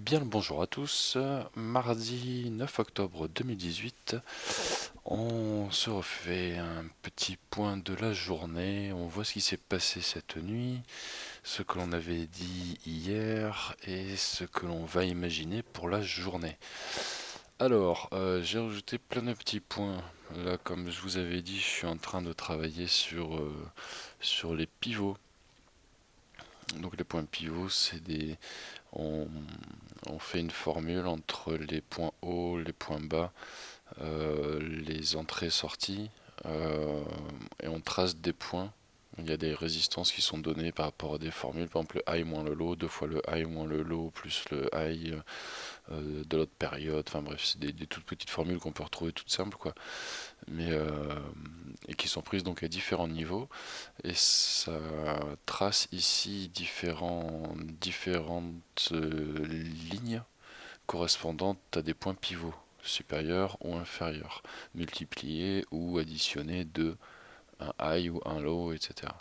Bien le bonjour à tous, mardi 9 octobre 2018, on se refait un petit point de la journée, on voit ce qui s'est passé cette nuit, ce que l'on avait dit hier et ce que l'on va imaginer pour la journée. Alors, j'ai rajouté plein de petits points. Là, comme je vous avais dit, je suis en train de travailler sur les pivots. Donc les points pivots, c'est des, on, on fait une formule entre les points hauts, les points bas, les entrées-sorties, euh, et on trace des points. Il y a des résistances qui sont données par rapport à des formules, par exemple le high moins le low, deux fois le high moins le low, plus le high de l'autre période. Enfin bref, c'est des toutes petites formules qu'on peut retrouver toutes simples, quoi, mais et qui sont prises donc à différents niveaux. Et ça trace ici différentes lignes correspondantes à des points pivots, supérieurs ou inférieurs, multipliés ou additionnés de un high ou un low, etc.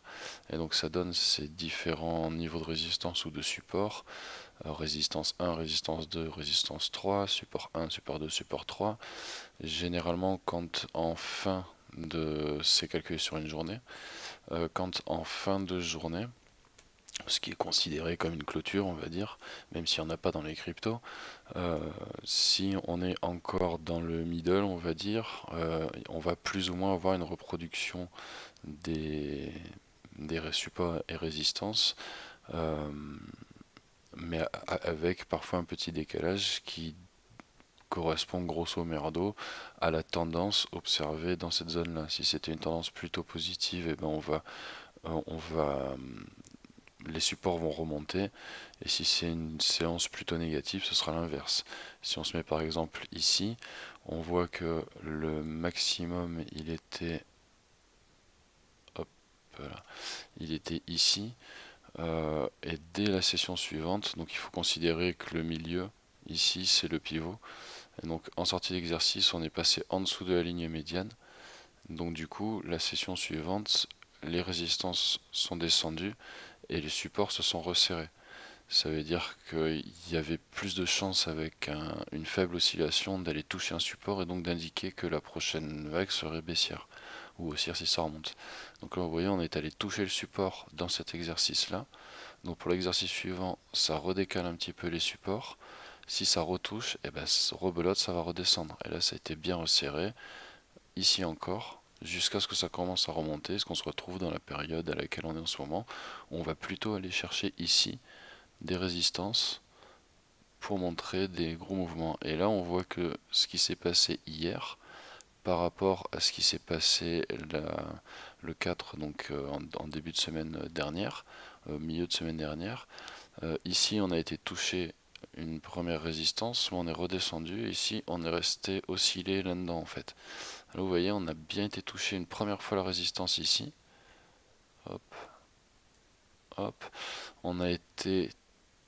Et donc ça donne ces différents niveaux de résistance ou de support, résistance 1, résistance 2, résistance 3, support 1, support 2, support 3. Généralement, quand en fin de, c'est calculé sur une journée, quand en fin de journée, ce qui est considéré comme une clôture, on va dire, même s'il n'y en a pas dans les cryptos, euh, si on est encore dans le middle, on va dire, on va plus ou moins avoir une reproduction des, des supports et résistances, euh, mais avec parfois un petit décalage qui correspond grosso merdo à la tendance observée dans cette zone-là. Si c'était une tendance plutôt positive, et ben les supports vont remonter, et si c'est une séance plutôt négative, ce sera l'inverse. Si on se met par exemple ici, on voit que le maximum hop là, il était ici, et dès la session suivante, donc il faut considérer que le milieu ici c'est le pivot, et donc en sortie d'exercice on est passé en dessous de la ligne médiane, donc du coup la session suivante les résistances sont descendues et les supports se sont resserrés. Ça veut dire qu'il y avait plus de chances avec une faible oscillation d'aller toucher un support et donc d'indiquer que la prochaine vague serait baissière ou haussière si ça remonte. Donc là vous voyez on est allé toucher le support dans cet exercice là. Donc pour l'exercice suivant ça redécale un petit peu les supports. Si ça retouche, et ben rebelote, ça va redescendre. Et là ça a été bien resserré, ici encore, jusqu'à ce que ça commence à remonter, ce qu'on se retrouve dans la période à laquelle on est en ce moment. On va plutôt aller chercher ici des résistances pour montrer des gros mouvements. Et là, on voit que ce qui s'est passé hier par rapport à ce qui s'est passé le 4, donc en début de semaine dernière, milieu de semaine dernière, ici on a été touché une première résistance, mais on est redescendu, et ici on est resté oscillé là-dedans en fait. Là vous voyez, on a bien été touché une première fois la résistance ici, hop, hop, on a été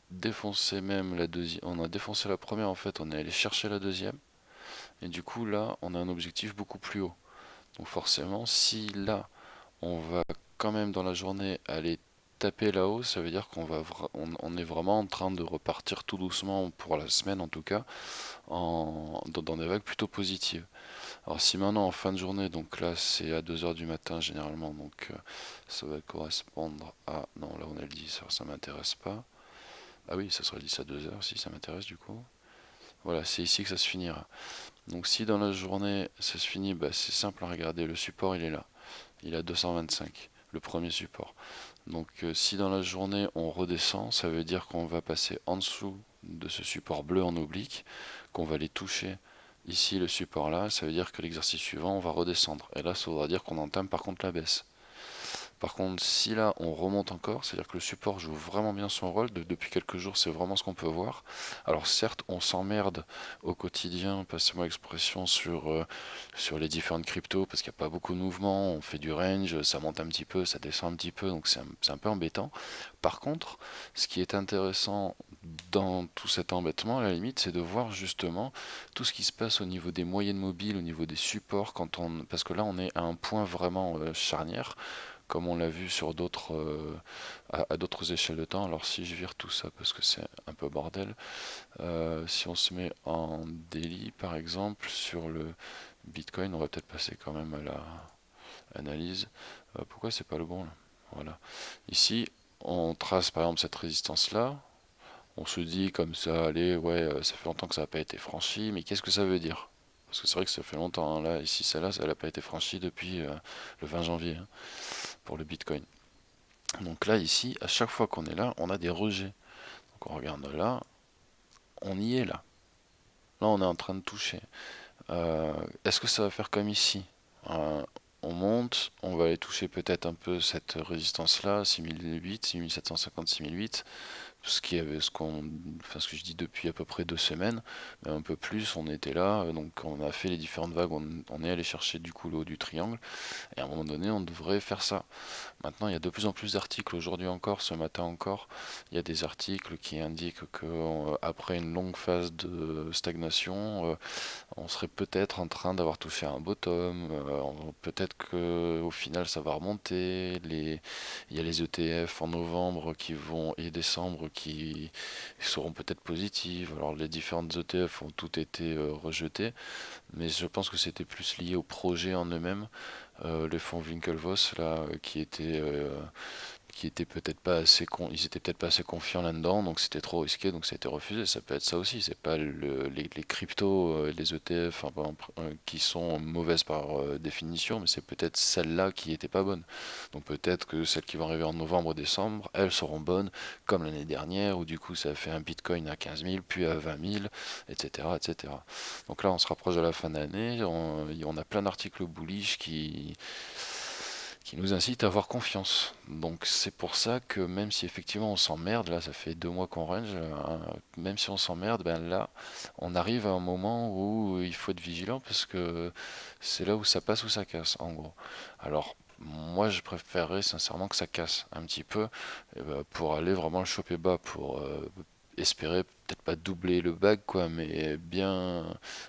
défoncé même la deuxième, on a défoncé la première en fait, on est allé chercher la deuxième, et du coup là on a un objectif beaucoup plus haut. Donc forcément, si là on va quand même dans la journée aller taper là-haut, ça veut dire on est vraiment en train de repartir tout doucement pour la semaine en tout cas, dans des vagues plutôt positives. Alors si maintenant en fin de journée, donc là c'est à 2 heures du matin généralement, donc ça va correspondre à... Non, là on a le 10 heures, ça m'intéresse pas. Ah oui, ça sera le 10 à 2 heures si ça m'intéresse du coup. Voilà, c'est ici que ça se finira. Donc si dans la journée ça se finit, bah, c'est simple à regarder, le support il est là. Il a 225, le premier support. Donc si dans la journée on redescend, ça veut dire qu'on va passer en dessous de ce support bleu en oblique, qu'on va aller toucher ici le support là, ça veut dire que l'exercice suivant on va redescendre. Et là ça voudra dire qu'on entame par contre la baisse. Par contre, si là on remonte encore, c'est-à-dire que le support joue vraiment bien son rôle, depuis quelques jours c'est vraiment ce qu'on peut voir. Alors certes on s'emmerde au quotidien, passez-moi l'expression, sur les différentes cryptos, parce qu'il n'y a pas beaucoup de mouvements, on fait du range, ça monte un petit peu, ça descend un petit peu, donc c'est un peu embêtant. Par contre, ce qui est intéressant dans tout cet embêtement, à la limite, c'est de voir justement tout ce qui se passe au niveau des moyennes mobiles, au niveau des supports, parce que là on est à un point vraiment charnière comme on l'a vu sur d'autres à d'autres échelles de temps. Alors si je vire tout ça parce que c'est un peu bordel, si on se met en daily par exemple sur le Bitcoin, on va peut-être passer quand même à la analyse. Pourquoi c'est pas le bon là? Voilà. Ici, on trace par exemple cette résistance là. On se dit comme ça, allez, ouais, ça fait longtemps que ça n'a pas été franchi, mais qu'est-ce que ça veut dire? Parce que c'est vrai que ça fait longtemps, hein. Là, ici, celle-là, ça n'a pas été franchie depuis le 20 janvier, hein, pour le Bitcoin. Donc là, ici, à chaque fois qu'on est là, on a des rejets. Donc on regarde là, on y est là. Là, on est en train de toucher. Est-ce que ça va faire comme ici? Euh, on monte, on va aller toucher peut-être un peu cette résistance-là, 6008, 6750, 6008. Ce que je dis depuis à peu près 2 semaines, mais un peu plus, on était là, donc on a fait les différentes vagues, on est allé chercher du coup le haut du triangle, et à un moment donné, on devrait faire ça. Maintenant, il y a de plus en plus d'articles, aujourd'hui encore, ce matin encore, il y a des articles qui indiquent que après une longue phase de stagnation, on serait peut-être en train d'avoir touché un bottom, peut-être que au final ça va remonter, il y a les ETF en novembre qui vont et décembre qui seront peut-être positives. Alors les différentes ETF ont toutes été rejetées, mais je pense que c'était plus lié au projet en eux-mêmes. Les fonds Winklevoss là qui étaient peut-être pas assez ils étaient peut-être pas assez confiants là-dedans, donc c'était trop risqué, donc ça a été refusé. Ça peut être ça aussi, c'est pas les cryptos, les ETF enfin, qui sont mauvaises par définition, mais c'est peut-être celles-là qui étaient pas bonnes. Donc peut-être que celles qui vont arriver en novembre, décembre, elles seront bonnes, comme l'année dernière, où du coup ça a fait un Bitcoin à 15 000, puis à 20 000, etc., etc. Donc là on se rapproche de la fin d'année, on a plein d'articles bullish qui nous incite à avoir confiance. Donc c'est pour ça que même si effectivement on s'emmerde, là ça fait 2 mois qu'on range, même si on s'emmerde, ben là on arrive à un moment où il faut être vigilant parce que c'est là où ça passe ou ça casse en gros. Alors moi je préférerais sincèrement que ça casse un petit peu pour aller vraiment le choper bas, pour espérer peut-être pas doubler le bag quoi, mais bien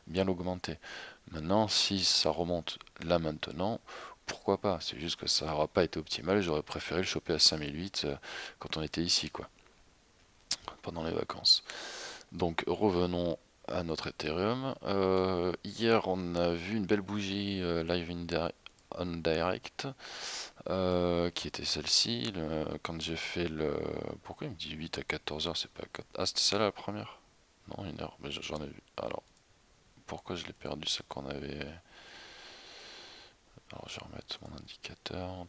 l'augmenter. Maintenant si ça remonte là maintenant, pourquoi pas? C'est juste que ça n'aura pas été optimal. J'aurais préféré le choper à 5008 quand on était ici, quoi, pendant les vacances. Donc revenons à notre Ethereum. Hier, on a vu une belle bougie live on direct, qui était celle-ci. Quand j'ai fait le... Pourquoi il me dit 8 à 14 heures, c'est pas... Ah, c'était ça la première? Non, 1 heure, mais j'en ai vu. Alors, pourquoi je l'ai perdu, ce qu'on avait... Alors, je vais remettre mon indicateur.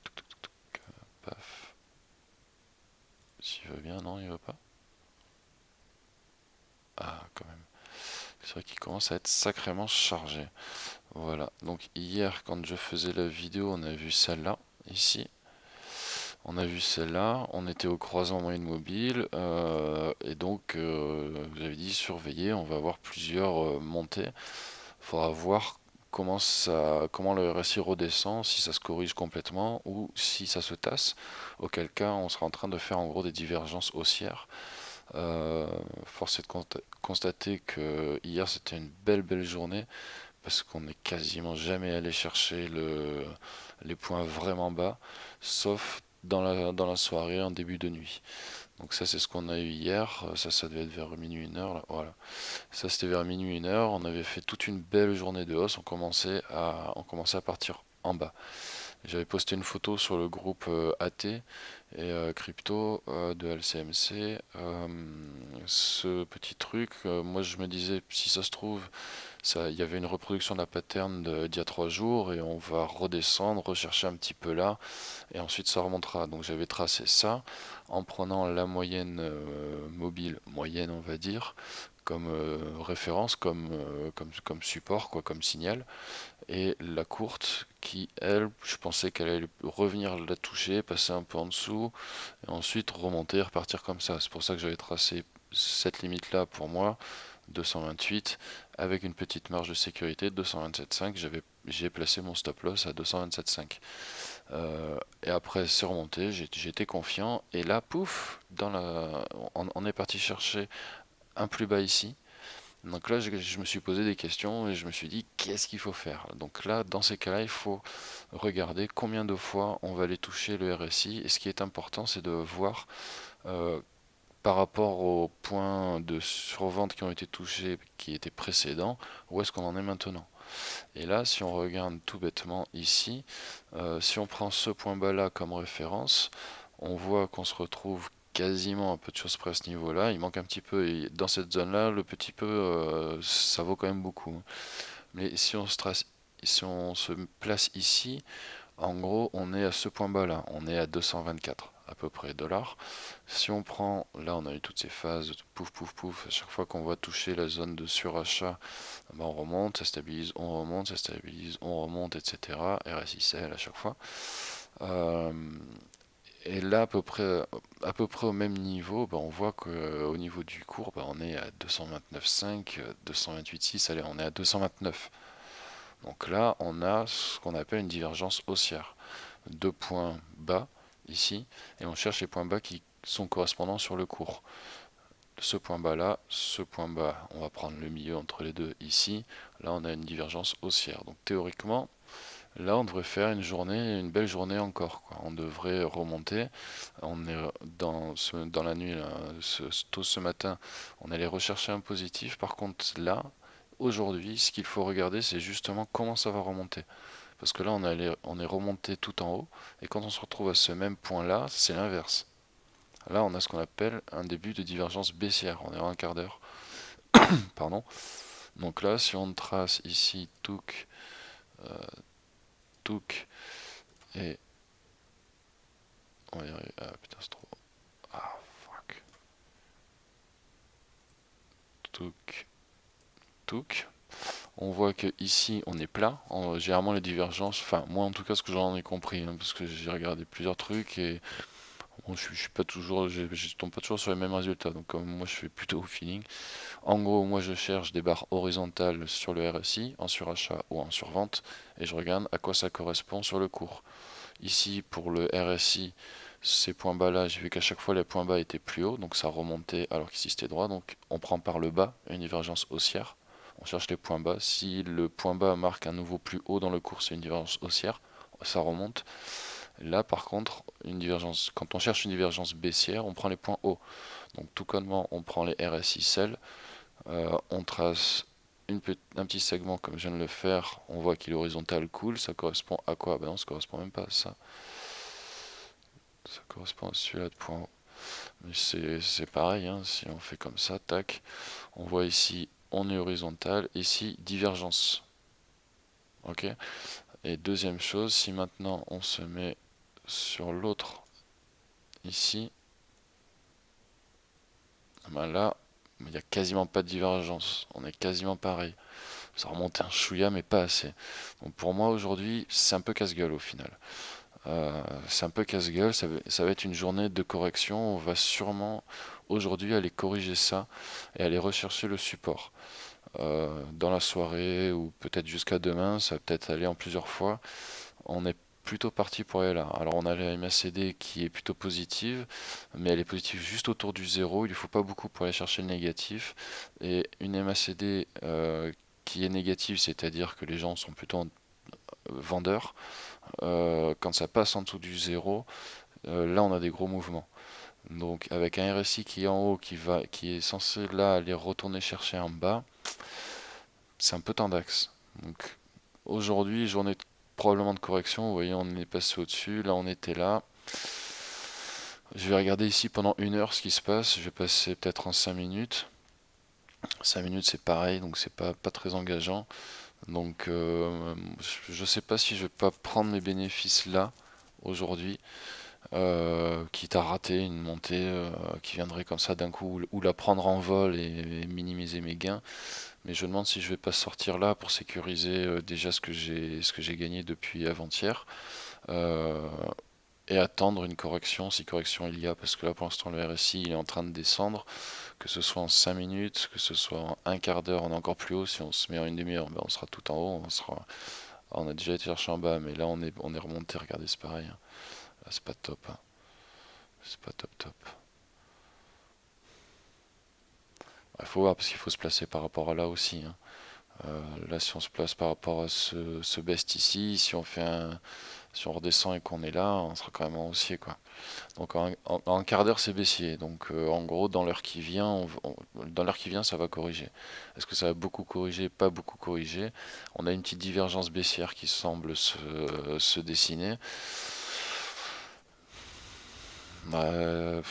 Paf. S'il veut bien, non, il veut pas. Ah, quand même. C'est vrai qu'il commence à être sacrément chargé. Voilà. Donc hier, quand je faisais la vidéo, on a vu celle-là, ici. On a vu celle-là. On était au croisant moyenne mobile. Et donc, j'avais dit surveiller. On va avoir plusieurs montées. Il faudra voir comment le RSI redescend, si ça se corrige complètement ou si ça se tasse. Auquel cas, on sera en train de faire en gros des divergences haussières. Force est de constater que hier c'était une belle journée parce qu'on n'est quasiment jamais allé chercher les points vraiment bas, sauf dans la soirée en début de nuit. Donc ça c'est ce qu'on a eu hier, ça devait être vers minuit 1 heure, là. Voilà. Ça c'était vers minuit 1 heure, on avait fait toute une belle journée de hausse, on commençait à partir en bas. J'avais posté une photo sur le groupe AT et crypto de LCMC. Ce petit truc, moi je me disais, si ça se trouve, il y avait une reproduction de la pattern d'il y a 3 jours et on va redescendre, rechercher un petit peu là et ensuite ça remontera. Donc j'avais tracé ça en prenant la moyenne mobile, moyenne on va dire, comme référence, comme support, quoi, comme signal et la courte qui, elle, je pensais qu'elle allait revenir la toucher, passer un peu en dessous, et ensuite remonter, repartir comme ça. C'est pour ça que j'avais tracé cette limite-là pour moi, 228, avec une petite marge de sécurité de 227,5. J'ai placé mon stop loss à 227,5. Et après, c'est remonté, j'étais confiant, et là, pouf, on est parti chercher un plus bas ici, Donc là, je me suis posé des questions et je me suis dit, qu'est-ce qu'il faut faire? Donc là, dans ces cas-là, il faut regarder combien de fois on va aller toucher le RSI. Et ce qui est important, c'est de voir euh, par rapport aux points de survente qui ont été touchés, qui étaient précédents, où est-ce qu'on en est maintenant. Et là, si on regarde tout bêtement ici, si on prend ce point bas là comme référence, on voit qu'on se retrouve quasiment un peu de choses près à ce niveau-là. Il manque un petit peu, et dans cette zone-là, le petit peu, ça vaut quand même beaucoup. Mais si on se place ici, en gros, on est à ce point bas-là, on est à 224 à peu près dollars. Si on prend, là on a eu toutes ces phases, pouf pouf pouf, à chaque fois qu'on va toucher la zone de surachat, ben on remonte, ça stabilise, on remonte, ça stabilise, on remonte, etc. RSICL à chaque fois. Euh, et là, à peu près au même niveau, ben on voit qu'au niveau du cours, ben on est à 229,5, 228,6, allez, on est à 229. Donc là, on a ce qu'on appelle une divergence haussière. Deux points bas ici, et on cherche les points bas qui sont correspondants sur le cours. Ce point bas là, ce point bas, on va prendre le milieu entre les deux ici. Là, on a une divergence haussière. Donc théoriquement, là, on devrait faire une journée, une belle journée encore, quoi. On devrait remonter. On est dans la nuit, là, tôt ce matin, on allait rechercher un positif. Par contre, là, aujourd'hui, ce qu'il faut regarder, c'est justement comment ça va remonter. Parce que là, on est remonté tout en haut, et quand on se retrouve à ce même point-là, c'est l'inverse. Là, on a ce qu'on appelle un début de divergence baissière. On est à un quart d'heure. Pardon. Donc là, si on trace ici Touk, Touk, et on va y arriver. Ah putain, c'est trop. Ah fuck. Touk, Touk. On voit que ici on est plat. Généralement les divergences, enfin moi en tout cas ce que j'en ai compris, hein, parce que j'ai regardé plusieurs trucs et bon, je suis pas toujours, je tombe pas toujours sur les mêmes résultats. Donc comme moi je fais plutôt au feeling. En gros, moi je cherche des barres horizontales sur le RSI, en surachat ou en survente, et je regarde à quoi ça correspond sur le cours. Ici, pour le RSI, ces points bas là, j'ai vu qu'à chaque fois les points bas étaient plus hauts, donc ça remontait alors qu'ici c'était droit, donc on prend par le bas une divergence haussière. On cherche les points bas. Si le point bas marque un nouveau plus haut dans le cours, c'est une divergence haussière, ça remonte. Là, par contre, quand on cherche une divergence baissière, on prend les points hauts. Donc tout connement, on prend les RSI sell, on trace un petit segment comme je viens de le faire, on voit qu'il est horizontal cool, ça correspond à quoi? Ben non, ça correspond même pas à ça. Ça correspond à celui-là de point haut. Mais c'est pareil, hein, si on fait comme ça, tac, on voit ici, on est horizontal, ici, divergence. Ok. Et deuxième chose, si maintenant on se met sur l'autre ici, ben là, il n'y a quasiment pas de divergence. On est quasiment pareil. Ça remonte un chouïa, mais pas assez. Donc pour moi aujourd'hui, c'est un peu casse-gueule au final. C'est un peu casse-gueule, ça va être une journée de correction. On va sûrement aujourd'hui aller corriger ça et aller rechercher le support. Dans la soirée ou peut-être jusqu'à demain, ça va peut-être aller en plusieurs fois. On est plutôt parti pour aller là. Alors on a la MACD qui est plutôt positive, mais elle est positive juste autour du zéro. Il ne faut pas beaucoup pour aller chercher le négatif. Et une MACD qui est négative, c'est-à-dire que les gens sont plutôt vendeurs, quand ça passe en dessous du zéro, là on a des gros mouvements. Donc avec un RSI qui est en haut, qui est censé là aller retourner chercher en bas, c'est un peu tendax. Donc aujourd'hui, journée probablement de correction, vous voyez on est passé au-dessus, là on était là. Je vais regarder ici pendant une heure ce qui se passe, je vais passer peut-être en 5 minutes. 5 minutes c'est pareil, donc c'est pas très engageant. Donc je sais pas si je vais pas prendre mes bénéfices là aujourd'hui, quitte à rater une montée qui viendrait comme ça d'un coup, ou la prendre en vol et minimiser mes gains. Mais je me demande si je vais pas sortir là pour sécuriser déjà ce que j'ai gagné depuis avant-hier. Euh, et attendre une correction, si correction il y a, parce que là pour l'instant le RSI il est en train de descendre, que ce soit en 5 minutes, que ce soit en un quart d'heure, on est encore plus haut, si on se met en une demi-heure, ben on sera tout en haut, on a déjà été chercher en bas, mais là on est remonté, regardez c'est pareil, hein. Là c'est pas top, hein. C'est pas top top. Il faut voir parce qu'il faut se placer par rapport à là aussi, hein. Là, si on se place par rapport à ce best ici, si on redescend et qu'on est là, on sera quand même en haussier, quoi. Donc en quart d'heure, c'est baissier. Donc en gros, dans l'heure qui vient, dans l'heure qui vient, ça va corriger. Est-ce que ça va beaucoup corriger? Pas beaucoup corriger. On a une petite divergence baissière qui semble se dessiner. Euh,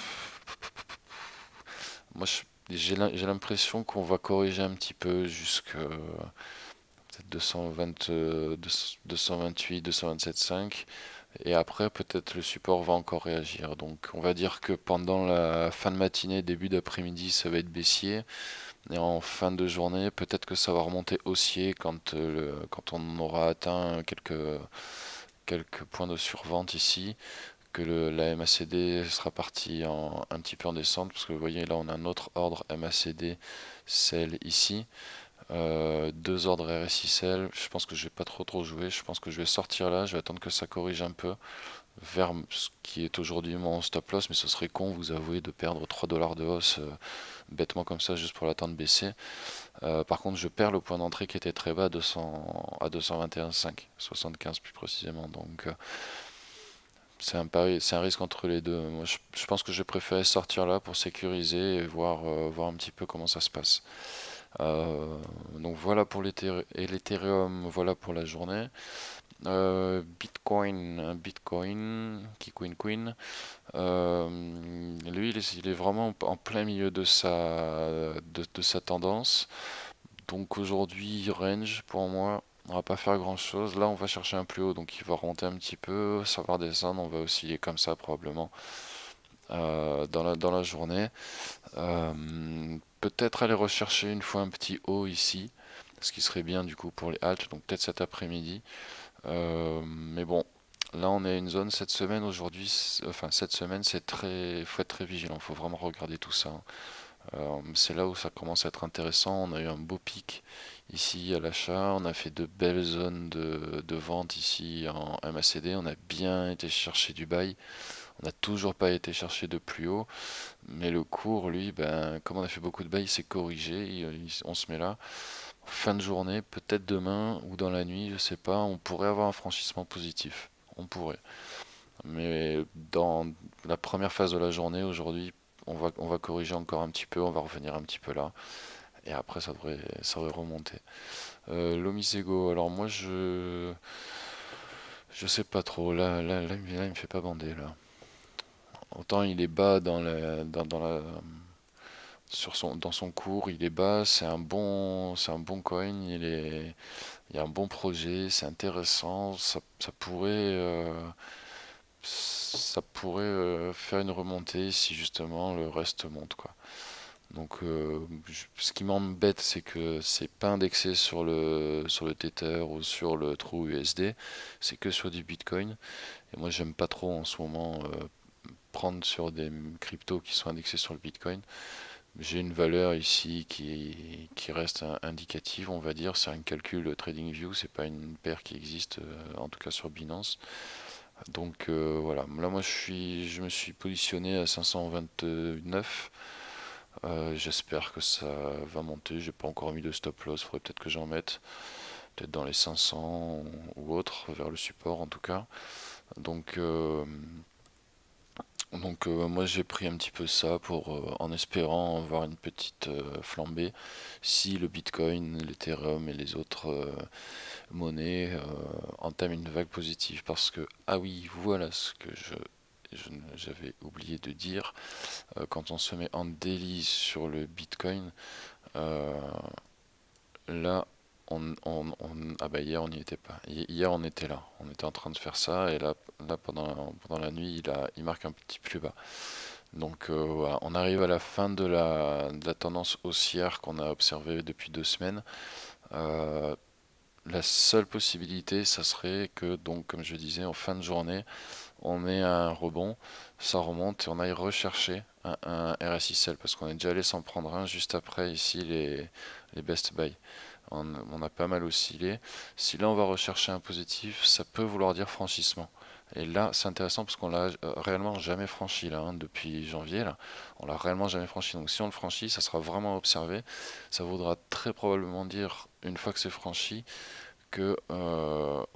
Moi, j'ai l'impression qu'on va corriger un petit peu jusque peut-être 220, 228, 227,5. Et après, peut-être le support va encore réagir. Donc, on va dire que pendant la fin de matinée, début d'après-midi, ça va être baissier. Et en fin de journée, peut-être que ça va remonter haussier quand on aura atteint quelques points de survente ici. Que la MACD sera partie un petit peu en descente. Parce que vous voyez, là, on a un autre ordre MACD, celle ici. Deux ordres RSI sell. Je pense que je vais pas trop jouer. Je pense que je vais sortir là. Je vais attendre que ça corrige un peu vers ce qui est aujourd'hui mon stop loss, mais ce serait con, vous avouez, de perdre 3 dollars de hausse bêtement comme ça juste pour l'attendre baisser. Par contre, je perds le point d'entrée qui était très bas à 221,5, 75 plus précisément. Donc c'est un pari, c'est un risque entre les deux. Moi, je pense que je préfère sortir là pour sécuriser et voir un petit peu comment ça se passe. Donc voilà pour l'Ethereum, voilà pour la journée. Bitcoin, Queen. Lui, il est vraiment en plein milieu de sa tendance. Donc aujourd'hui, range pour moi, on va pas faire grand chose. Là, on va chercher un plus haut, donc il va remonter un petit peu, ça va redescendre, on va osciller comme ça probablement dans la journée. Peut-être aller rechercher une fois un petit haut ici, ce qui serait bien du coup pour les halts, donc peut-être cet après-midi. Mais bon, là on est à une zone cette semaine aujourd'hui, enfin cette semaine c'est faut être très vigilant, faut vraiment regarder tout ça, hein. C'est là où ça commence à être intéressant. On a eu un beau pic ici à l'achat, on a fait de belles zones de vente ici en MACD, on a bien été chercher du buy, on n'a toujours pas été chercher de plus haut, mais le cours lui, ben, comme on a fait beaucoup de buy, il s'est corrigé, on se met là. Fin de journée, peut-être demain ou dans la nuit, je sais pas, on pourrait avoir un franchissement positif. On pourrait. Mais dans la première phase de la journée, aujourd'hui, on va corriger encore un petit peu, on va revenir un petit peu là. Et après, ça devrait remonter. L'Omisego, alors moi, je sais pas trop. Là, il me fait pas bander, là. Autant il est bas dans son cours, il est bas, c'est un bon coin, il y a un bon projet, c'est intéressant, ça pourrait faire une remontée si justement le reste monte, quoi. Donc ce qui m'embête, c'est que c'est pas indexé sur le Tether ou sur le True USD, c'est que sur du Bitcoin. Et moi j'aime pas trop en ce moment prendre sur des cryptos qui sont indexés sur le Bitcoin. J'ai une valeur ici qui reste indicative, on va dire. C'est un calcul TradingView, c'est pas une paire qui existe, en tout cas sur Binance. Donc voilà, là moi je me suis positionné à 529. J'espère que ça va monter. J'ai pas encore mis de stop loss, faudrait peut-être que j'en mette. Peut-être dans les 500 ou autre, vers le support en tout cas. Donc, euh, moi j'ai pris un petit peu ça en espérant avoir une petite flambée si le Bitcoin, l'Ethereum et les autres monnaies entament une vague positive. Parce que, ah oui, voilà ce que j'avais oublié de dire. Quand on se met en daily sur le Bitcoin, euh, là, ah bah hier on n'y était pas. Hier on était là, on était en train de faire ça et là pendant la nuit il marque un petit plus bas. Donc voilà, on arrive à la fin de la tendance haussière qu'on a observée depuis 2 semaines. Euh, la seule possibilité, ça serait que donc comme je disais en fin de journée, on ait un rebond, ça remonte et on aille rechercher un RSI sell parce qu'on est déjà allé s'en prendre un juste après ici les best buy. On a pas mal oscillé. Si là on va rechercher un positif, ça peut vouloir dire franchissement. Et là, c'est intéressant parce qu'on l'a réellement jamais franchi là, hein, depuis janvier là. On l'a réellement jamais franchi. Donc si on le franchit, ça sera vraiment observé. Ça voudra très probablement dire, une fois que c'est franchi, que on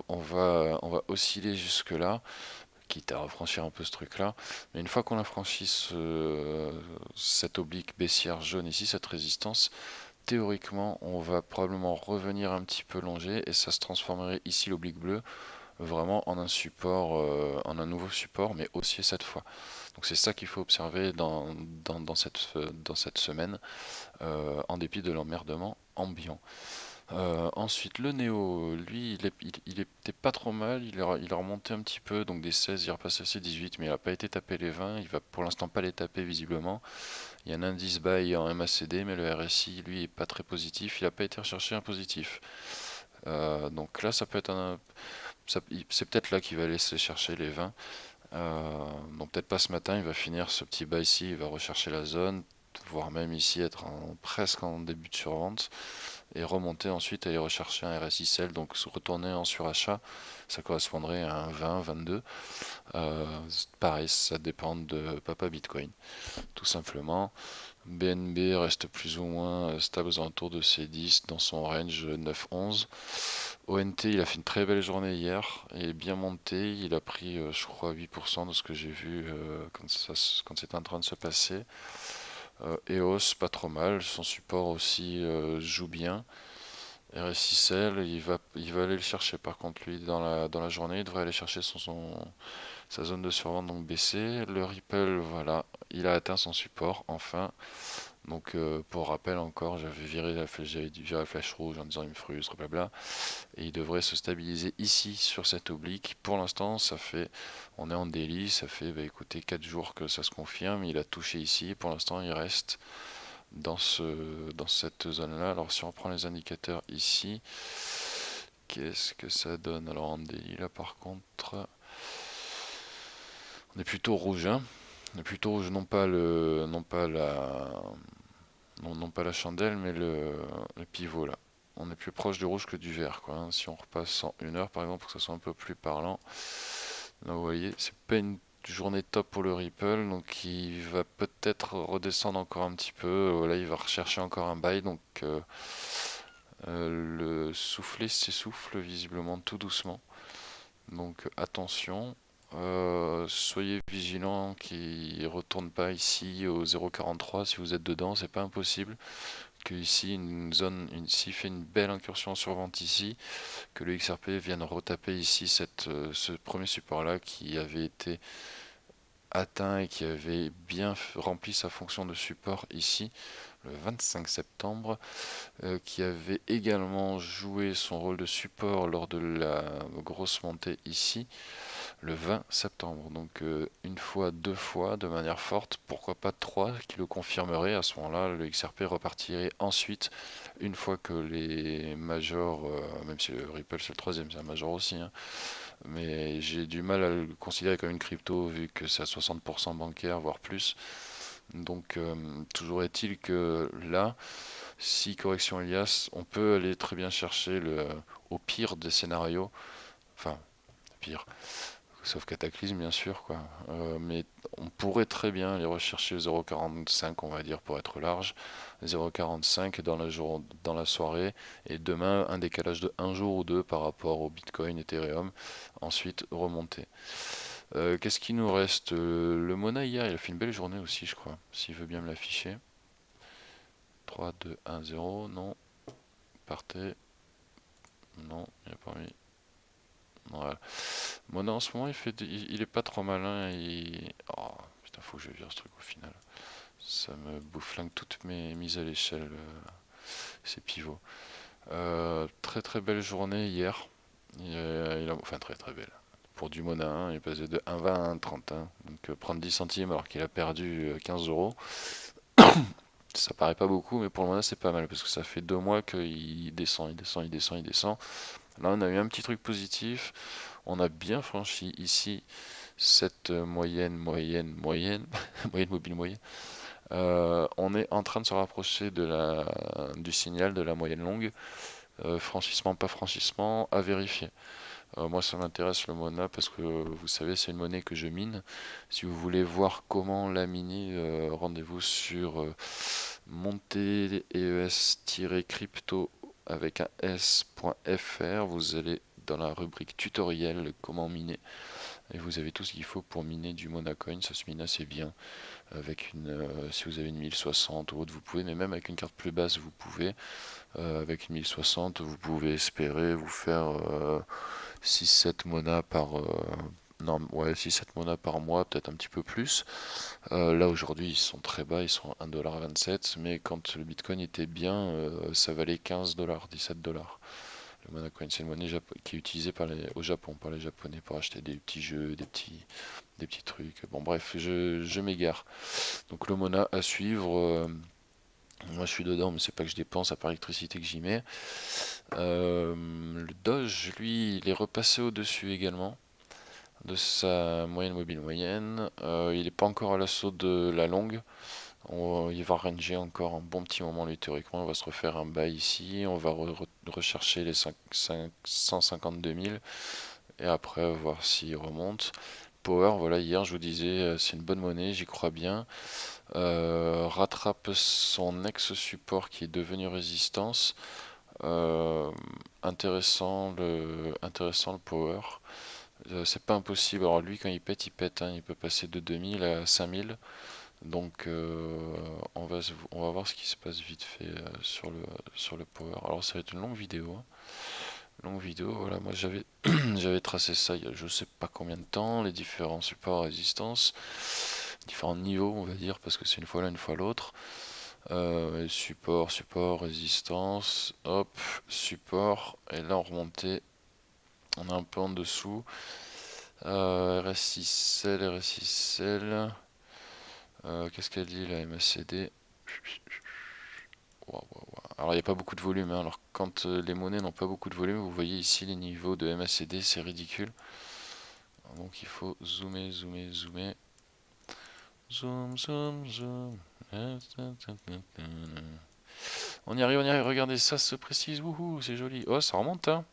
va osciller jusque là, quitte à refranchir un peu ce truc-là. Mais une fois qu'on a franchi cette oblique baissière jaune ici, cette résistance, théoriquement, on va probablement revenir un petit peu longer et ça se transformerait ici l'oblique bleu vraiment en un support, en un nouveau support, mais haussier cette fois. Donc c'est ça qu'il faut observer dans cette semaine, en dépit de l'emmerdement ambiant. Ensuite, le Néo, lui, il était pas trop mal, il a remonté un petit peu, donc des 16, il est repassé à ses 18, mais il n'a pas été tapé les 20, il va pour l'instant pas les taper visiblement. Il y a un indice buy en MACD, mais le RSI, lui, est pas très positif, il n'a pas été recherché un positif. Donc là, ça peut être c'est peut-être là qu'il va laisser chercher les 20. Donc peut-être pas ce matin, il va finir ce petit buy ici, il va rechercher la zone, voire même ici être presque en début de survente et remonter ensuite, aller rechercher un RSI sell, donc se retourner en surachat, ça correspondrait à un 20, 22. Pareil, ça dépend de Papa Bitcoin, tout simplement. BNB reste plus ou moins stable aux alentours de ses 10 dans son range 9-11. ONT, il a fait une très belle journée hier, il est bien monté, il a pris je crois 8% de ce que j'ai vu quand c'était en train de se passer. EOS, pas trop mal, son support aussi joue bien. RSI il va aller le chercher par contre lui dans la journée, il devrait aller chercher sa zone de survente donc baissée. Le Ripple, voilà, il a atteint son support enfin. Donc pour rappel encore, j'avais viré la flèche rouge en disant il me frustre, blabla. Et il devrait se stabiliser ici sur cette oblique. Pour l'instant, on est en daily, ça fait bah, écoutez 4 jours que ça se confirme. Il a touché ici. Pour l'instant, il reste dans cette zone-là. Alors si on prend les indicateurs ici, qu'est-ce que ça donne? Alors en daily là par contre, on est plutôt rouge, hein. On est plutôt rouge, non pas la chandelle, mais le pivot là. On est plus proche du rouge que du vert, quoi, hein. Si on repasse en 1 heure par exemple, pour que ça soit un peu plus parlant. Là, vous voyez, c'est pas une journée top pour le Ripple, donc il va peut-être redescendre encore un petit peu. Là, il va rechercher encore un buy, donc le soufflet s'essouffle visiblement tout doucement. Donc attention. Soyez vigilants qu'il ne retourne pas ici au 0,43 si vous êtes dedans, c'est pas impossible que ici s'il fait une belle incursion sur vente ici, que le XRP vienne retaper ici ce premier support là qui avait été atteint et qui avait bien rempli sa fonction de support ici le 25 septembre, qui avait également joué son rôle de support lors de la grosse montée ici le 20 septembre. Donc une fois, deux fois de manière forte, pourquoi pas trois qui le confirmeraient. À ce moment-là, le XRP repartirait ensuite une fois que les majors, même si le Ripple c'est le troisième, c'est un major aussi, hein, mais j'ai du mal à le considérer comme une crypto vu que c'est à 60% bancaire, voire plus. Donc toujours est-il que là, si correction il y a, on peut aller très bien chercher au pire des scénarios, enfin pire, sauf cataclysme bien sûr quoi. Mais on pourrait très bien aller rechercher 0,45 on va dire pour être large, 0,45 dans la soirée et demain un décalage de un jour ou deux par rapport au Bitcoin, Ethereum, ensuite remonter. Qu'est-ce qui nous reste? Le Mona hier il a fait une belle journée aussi je crois, s'il veut bien me l'afficher. 3, 2, 1, 0, non, partez, non, il a pas mis. Voilà. Mona en ce moment il est pas trop malin. Oh putain, faut que je vire ce truc au final. Ça me bouffe toutes mes mises à l'échelle, ces pivots. Très très belle journée hier. Enfin très très belle. Pour du Mona, hein, il est passé de 1,20 à 1,30. Hein. Donc prendre 10 centimes alors qu'il a perdu 15 euros, ça paraît pas beaucoup, mais pour le Mona c'est pas mal parce que ça fait 2 mois qu'il descend, il descend, il descend, il descend. Là on a eu un petit truc positif. On a bien franchi ici cette moyenne mobile moyenne. On est en train de se rapprocher du signal de la moyenne longue. Franchissement, pas franchissement, à vérifier. Moi ça m'intéresse le Mona parce que vous savez c'est une monnaie que je mine. Si vous voulez voir comment la miner, rendez-vous sur montees-crypto avec un s.fr. Vous allez dans la rubrique tutoriel comment miner et vous avez tout ce qu'il faut pour miner du Monacoin. Ça se mine assez bien avec si vous avez une 1060 ou autre vous pouvez, mais même avec une carte plus basse vous pouvez. Avec une 1060 vous pouvez espérer vous faire 6-7 monas par non, ouais, 6-7 monas par mois, peut-être un petit peu plus. Là aujourd'hui ils sont très bas, ils sont 1,27$, mais quand le Bitcoin était bien, ça valait 15$, 17$. Le Monacoin, c'est une monnaie qui est utilisée au Japon par les Japonais pour acheter des petits jeux, des petits trucs. Bon bref, je m'égare. Donc le Mona à suivre. Moi je suis dedans, mais c'est pas que je dépense à part l'électricité que j'y mets. Le Doge, lui, il est repassé au-dessus également de sa moyenne mobile moyenne. Il n'est pas encore à l'assaut de la longue. Il va ranger encore un bon petit moment lui théoriquement. On va se refaire un bas ici. On va rechercher les 152 000 et après voir s'il remonte. Power, voilà, hier je vous disais, c'est une bonne monnaie, j'y crois bien. Rattrape son ex-support qui est devenu résistance. Euh, intéressant le power. C'est pas impossible. Alors lui quand il pète, hein, il peut passer de 2000 à 5000. Donc on va voir ce qui se passe vite fait sur le power. Alors ça va être une longue vidéo, hein. Longue vidéo, voilà, moi j'avais j'avais tracé ça il y a je sais pas combien de temps, les différents supports résistance, différents niveaux on va dire, parce que c'est une fois l'un, une fois l'autre. Support, résistance, hop, support, et là on remontait, on est un peu en dessous. RSI-Sell, RSI-Sell, qu'est-ce qu'elle dit la MACD? Wow, wow, wow. Alors il n'y a pas beaucoup de volume, hein. Alors quand les monnaies n'ont pas beaucoup de volume, vous voyez ici les niveaux de MACD, c'est ridicule. Donc il faut zoomer, zoomer, zoomer. Zoom, zoom, zoom. On y arrive, regardez, ça se précise, wouhou, c'est joli. Oh, ça remonte, hein.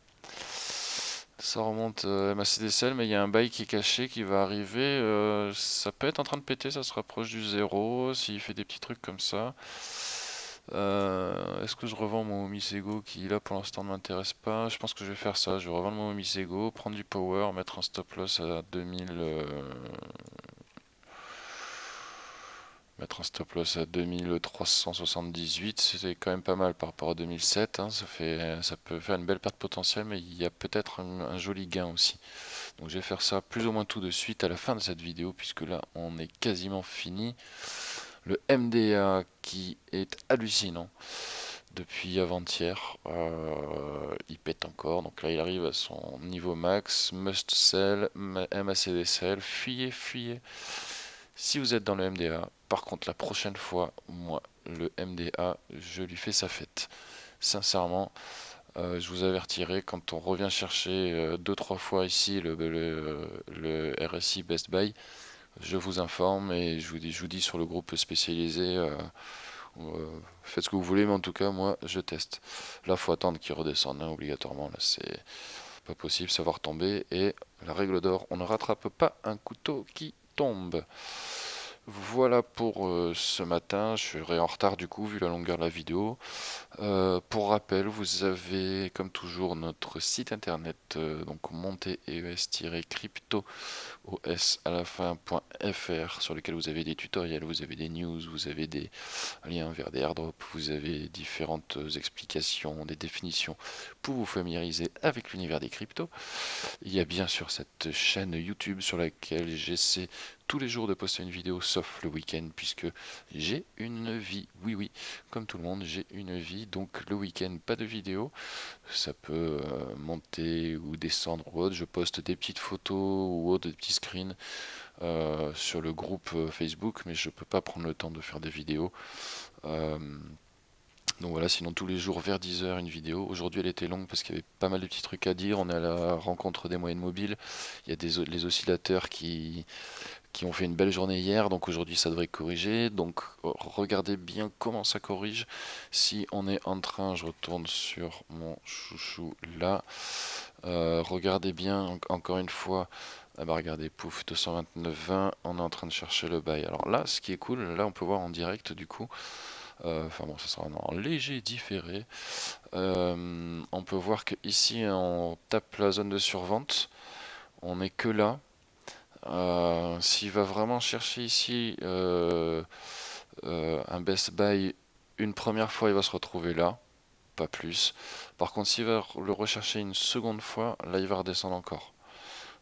Ça remonte MACD-Cell, mais il y a un bail qui est caché qui va arriver. Ça peut être en train de péter, ça se rapproche du zéro, s'il fait des petits trucs comme ça. Est-ce que je revends mon Omisego qui là pour l'instant ne m'intéresse pas? Je pense que je vais faire ça, je vais revendre mon Omisego, prendre du power, mettre un stop loss à 2000, mettre un stop loss à 2378, c'est quand même pas mal par rapport à 2007, hein. Ça peut faire une belle perte potentielle, mais il y a peut-être un joli gain aussi. Donc je vais faire ça plus ou moins tout de suite à la fin de cette vidéo, puisque là on est quasiment fini. Le MDA qui est hallucinant depuis avant-hier, il pète encore, donc là il arrive à son niveau max, must sell, MACD sell, fuyez, fuyez si vous êtes dans le MDA. Par contre la prochaine fois, moi, le MDA, je lui fais sa fête. Sincèrement, je vous avertirai quand on revient chercher 2-3 fois ici le RSI Best Buy, je vous informe et je vous dis sur le groupe spécialisé, faites ce que vous voulez, mais en tout cas, moi, je teste. Là, faut attendre qu'il redescende, hein, obligatoirement. Là, c'est pas possible, ça va retomber. Et la règle d'or, on ne rattrape pas un couteau qui tombe. Voilà pour ce matin. Je serai en retard du coup, vu la longueur de la vidéo. Pour rappel, vous avez comme toujours notre site internet, donc montees-crypto os à la fin.fr, sur lequel vous avez des tutoriels, vous avez des news, vous avez des liens vers des airdrops, vous avez différentes explications, des définitions pour vous familiariser avec l'univers des cryptos. Il y a bien sûr cette chaîne YouTube sur laquelle j'essaie tous les jours de poster une vidéo, sauf le week-end, puisque j'ai une vie. Oui, oui, comme tout le monde, j'ai une vie, donc le week-end, pas de vidéo. Ça peut monter ou descendre ou autre. Je poste des petites photos ou autre, des petits screens sur le groupe Facebook, mais je peux pas prendre le temps de faire des vidéos. Euh, Donc voilà, sinon tous les jours vers 10 heures une vidéo. Aujourd'hui elle était longue parce qu'il y avait pas mal de petits trucs à dire. On est à la rencontre des moyennes mobiles. Il y a les oscillateurs qui ont fait une belle journée hier, donc aujourd'hui ça devrait corriger. Donc regardez bien comment ça corrige. Si on est en train, je retourne sur mon chouchou là. Regardez bien, encore une fois. Ah bah regardez, pouf, 229,20, on est en train de chercher le buy. Alors là, ce qui est cool, là on peut voir en direct du coup. Enfin bon, ça sera en léger différé. On peut voir que ici on tape la zone de survente. On n'est que là. S'il va vraiment chercher ici un best buy une première fois, il va se retrouver là, pas plus. Par contre, s'il va le rechercher une seconde fois, là il va redescendre encore.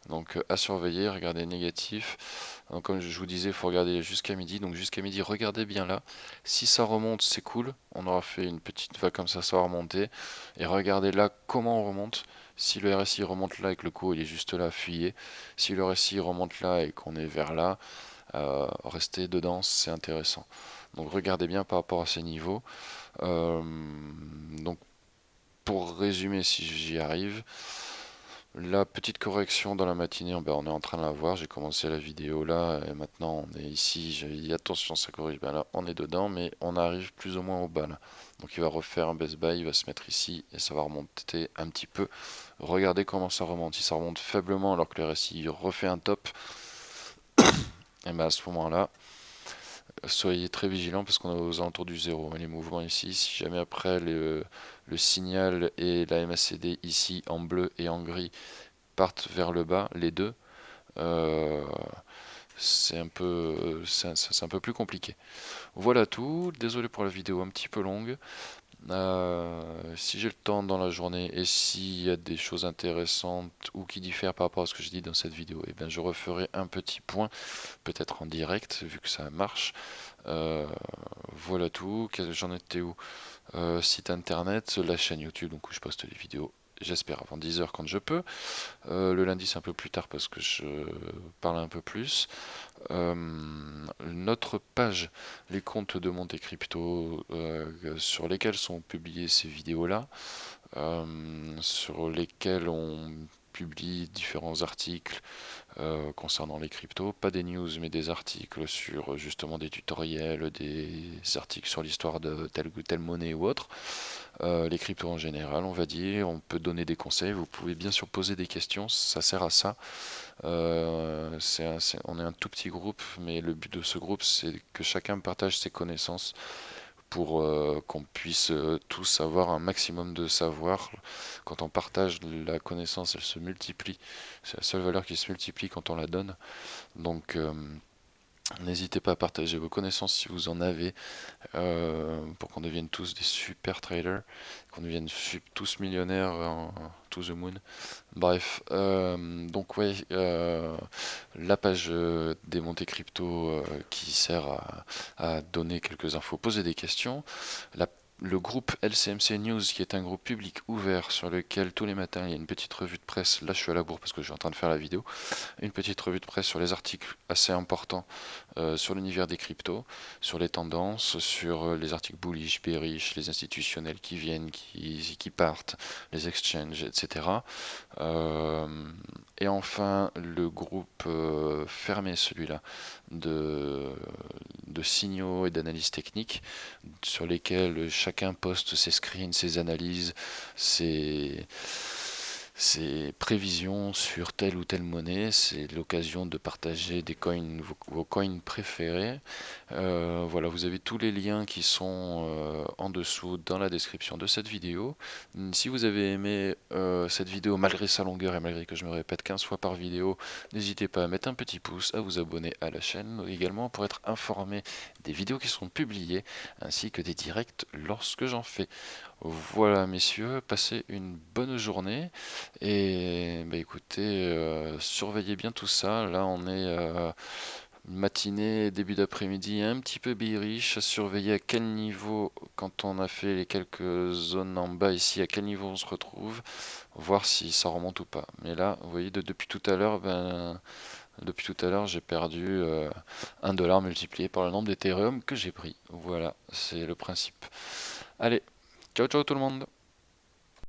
Donc à surveiller, regardez négatif. Donc, comme je vous disais, il faut regarder jusqu'à midi. Donc jusqu'à midi, regardez bien là. Si ça remonte, c'est cool. On aura fait une petite vague comme ça va remonter. Et regardez là comment on remonte. Si le RSI remonte là et que le coup il est juste là, fuyez. Si le RSI remonte là et qu'on est vers là, restez dedans, c'est intéressant. Donc regardez bien par rapport à ces niveaux. Euh, donc pour résumer, si j'y arrive, la petite correction dans la matinée, ben, on est en train de la voir. J'ai commencé la vidéo là et maintenant on est ici. J'ai dit attention, ça corrige. Ben là, on est dedans, mais on arrive plus ou moins au bas là. Donc il va refaire un best buy, il va se mettre ici et ça va remonter un petit peu. Regardez comment ça remonte. Si ça remonte faiblement alors que le RSI refait un top, et ben à ce moment-là, soyez très vigilants parce qu'on est aux alentours du zéro. Les mouvements ici, si jamais après le signal et la MACD ici en bleu et en gris partent vers le bas, les deux, euh, c'est un peu plus compliqué. Voilà tout. Désolé pour la vidéo un petit peu longue. Si j'ai le temps dans la journée et s'il y a des choses intéressantes ou qui diffèrent par rapport à ce que je dis dans cette vidéo, eh bien je referai un petit point, peut-être en direct vu que ça marche. Euh, voilà tout. J'en étais où? Site internet, la chaîne YouTube, donc où je poste les vidéos. J'espère avant 10 heures quand je peux. Le lundi c'est un peu plus tard parce que je parle un peu plus. Notre page, les comptes de Monte Crypto sur lesquels sont publiées ces vidéos-là, sur lesquels on publie différents articles concernant les cryptos, pas des news mais des articles sur justement des tutoriels, des articles sur l'histoire de telle ou telle monnaie ou autre. Les cryptos en général, on va dire, on peut donner des conseils, vous pouvez bien sûr poser des questions, ça sert à ça. On est un tout petit groupe, mais le but de ce groupe, c'est que chacun partage ses connaissances pour qu'on puisse tous avoir un maximum de savoir. Quand on partage la connaissance, elle se multiplie. C'est la seule valeur qui se multiplie quand on la donne. Donc, n'hésitez pas à partager vos connaissances si vous en avez pour qu'on devienne tous des super traders, qu'on devienne tous millionnaires to the moon. Bref, donc ouais, la page des Monte Crypto qui sert à donner quelques infos, poser des questions. Le groupe LCMC News qui est un groupe public ouvert sur lequel tous les matins il y a une petite revue de presse. Là je suis à la bourre parce que je suis en train de faire la vidéo. Une petite revue de presse sur les articles assez importants sur l'univers des cryptos, sur les tendances, sur les articles bullish, bearish, les institutionnels qui viennent, qui partent, les exchanges, etc. Et enfin, le groupe fermé, celui-là, de, de signaux et d'analyses techniques, sur lesquels chacun poste ses screens, ses analyses, ses prévisions sur telle ou telle monnaie. C'est l'occasion de partager des coins, vos coins préférés. Voilà, vous avez tous les liens qui sont en dessous dans la description de cette vidéo. Si vous avez aimé cette vidéo malgré sa longueur et malgré que je me répète 15 fois par vidéo, n'hésitez pas à mettre un petit pouce, à vous abonner à la chaîne également pour être informé des vidéos qui seront publiées ainsi que des directs lorsque j'en fais. Voilà messieurs, passez une bonne journée et bah, écoutez, surveillez bien tout ça. Là on est matinée, début d'après-midi, un petit peu bearish, à surveiller à quel niveau, quand on a fait les quelques zones en bas ici, à quel niveau on se retrouve, voir si ça remonte ou pas. Mais là, vous voyez, depuis tout à l'heure, ben, Depuis tout à l'heure, j'ai perdu 1 $ multiplié par le nombre d'Ethereum que j'ai pris. Voilà, c'est le principe. Allez, ciao ciao tout le monde!